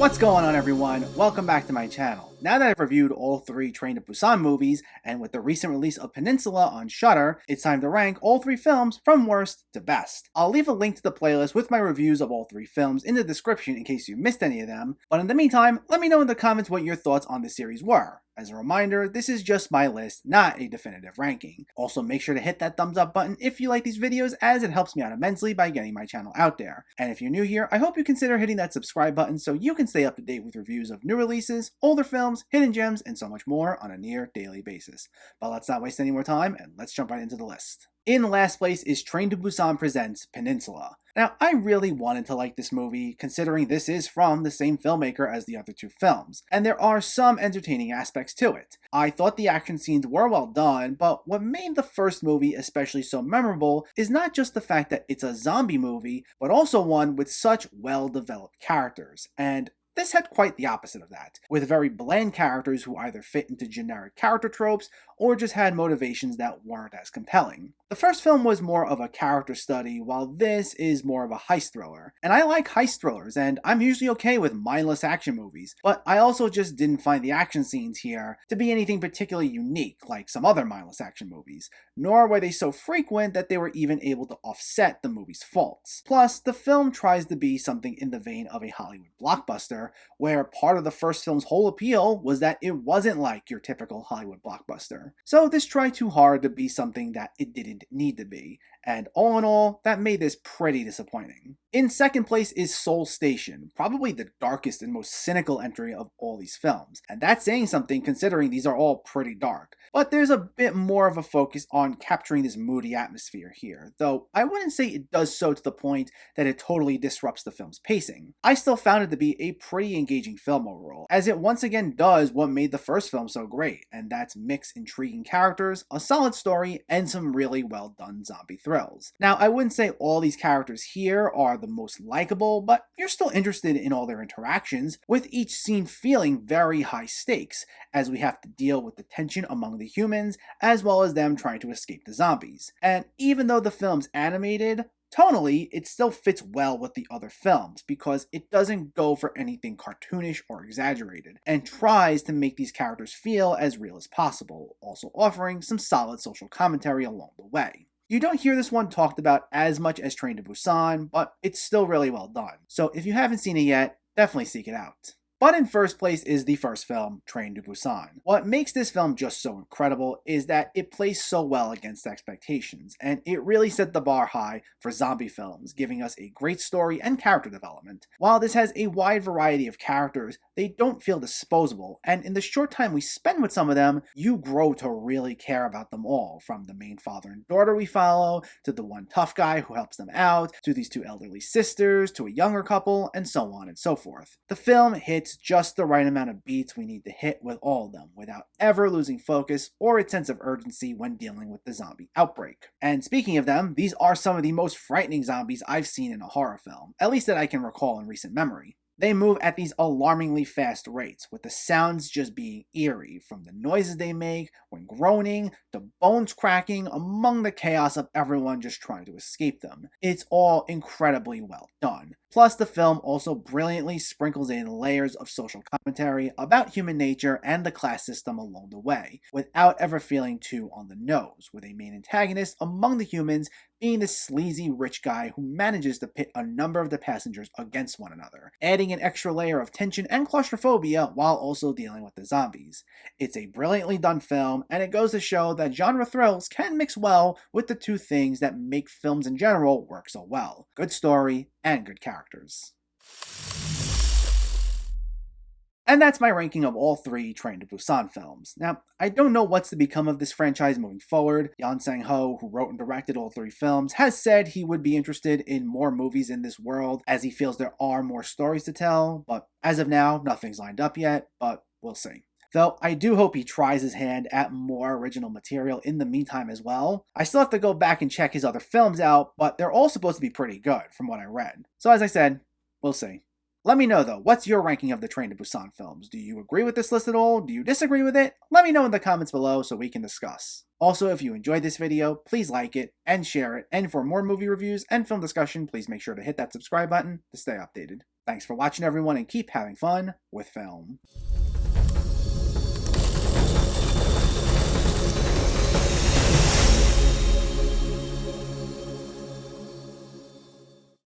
What's going on, everyone? Welcome back to my channel. Now that I've reviewed all three Train to Busan movies, and with the recent release of Peninsula on Shudder, it's time to rank all three films from worst to best. I'll leave a link to the playlist with my reviews of all three films in the description in case you missed any of them, but in the meantime, let me know in the comments what your thoughts on the series were. As a reminder, this is just my list, not a definitive ranking. Also, make sure to hit that thumbs up button if you like these videos, as it helps me out immensely by getting my channel out there. And if you're new here, I hope you consider hitting that subscribe button so you can stay up to date with reviews of new releases, older films, hidden gems, and so much more on a near daily basis. But let's not waste any more time, and let's jump right into the list. In last place is Train to Busan Presents Peninsula. Now, I really wanted to like this movie, considering this is from the same filmmaker as the other two films, and there are some entertaining aspects to it. I thought the action scenes were well done, but what made the first movie especially so memorable is not just the fact that it's a zombie movie, but also one with such well-developed characters, and this had quite the opposite of that, with very bland characters who either fit into generic character tropes or just had motivations that weren't as compelling. The first film was more of a character study, while this is more of a heist thriller. And I like heist thrillers, and I'm usually okay with mindless action movies, but I also just didn't find the action scenes here to be anything particularly unique like some other mindless action movies, nor were they so frequent that they were even able to offset the movie's faults. Plus, the film tries to be something in the vein of a Hollywood blockbuster, where part of the first film's whole appeal was that it wasn't like your typical Hollywood blockbuster. So this tried too hard to be something that it didn't need to be, and all in all, that made this pretty disappointing. In second place is Seoul Station, probably the darkest and most cynical entry of all these films, and that's saying something considering these are all pretty dark. But there's a bit more of a focus on capturing this moody atmosphere here, though I wouldn't say it does so to the point that it totally disrupts the film's pacing. I still found it to be a pretty engaging film overall, as it once again does what made the first film so great, and that's mix intriguing characters, a solid story, and some really well done zombie thrills. Now, I wouldn't say all these characters here are the most likable, but you're still interested in all their interactions, with each scene feeling very high stakes, as we have to deal with the tension among the humans, as well as them trying to escape the zombies. And even though the film's animated, tonally, it still fits well with the other films because it doesn't go for anything cartoonish or exaggerated, and tries to make these characters feel as real as possible, also offering some solid social commentary along the way. You don't hear this one talked about as much as Train to Busan, but it's still really well done, so if you haven't seen it yet, definitely seek it out. But in first place is the first film, Train to Busan. What makes this film just so incredible is that it plays so well against expectations, and it really set the bar high for zombie films, giving us a great story and character development. While this has a wide variety of characters, they don't feel disposable, and in the short time we spend with some of them, you grow to really care about them all, from the main father and daughter we follow, to the one tough guy who helps them out, to these two elderly sisters, to a younger couple, and so on and so forth. The film hits just the right amount of beats we need to hit with all of them, without ever losing focus or its sense of urgency when dealing with the zombie outbreak. And speaking of them, these are some of the most frightening zombies I've seen in a horror film, at least that I can recall in recent memory. They move at these alarmingly fast rates, with the sounds just being eerie, from the noises they make when groaning to bones cracking among the chaos of everyone just trying to escape them. It's all incredibly well done. Plus, the film also brilliantly sprinkles in layers of social commentary about human nature and the class system along the way, without ever feeling too on the nose, with a main antagonist among the humans being this sleazy rich guy who manages to pit a number of the passengers against one another, adding an extra layer of tension and claustrophobia while also dealing with the zombies. It's a brilliantly done film, and it goes to show that genre thrills can mix well with the two things that make films in general work so well: good story and good characters. And that's my ranking of all three Train to Busan films. Now, I don't know what's to become of this franchise moving forward. Yeon Sang-ho, who wrote and directed all three films, has said he would be interested in more movies in this world, as he feels there are more stories to tell, but as of now, nothing's lined up yet, but we'll see. Though I do hope he tries his hand at more original material in the meantime as well. I still have to go back and check his other films out, but they're all supposed to be pretty good from what I read. So as I said, we'll see. Let me know though, what's your ranking of the Train to Busan films? Do you agree with this list at all? Do you disagree with it? Let me know in the comments below so we can discuss. Also, if you enjoyed this video, please like it and share it. And for more movie reviews and film discussion, please make sure to hit that subscribe button to stay updated. Thanks for watching everyone, and keep having fun with film.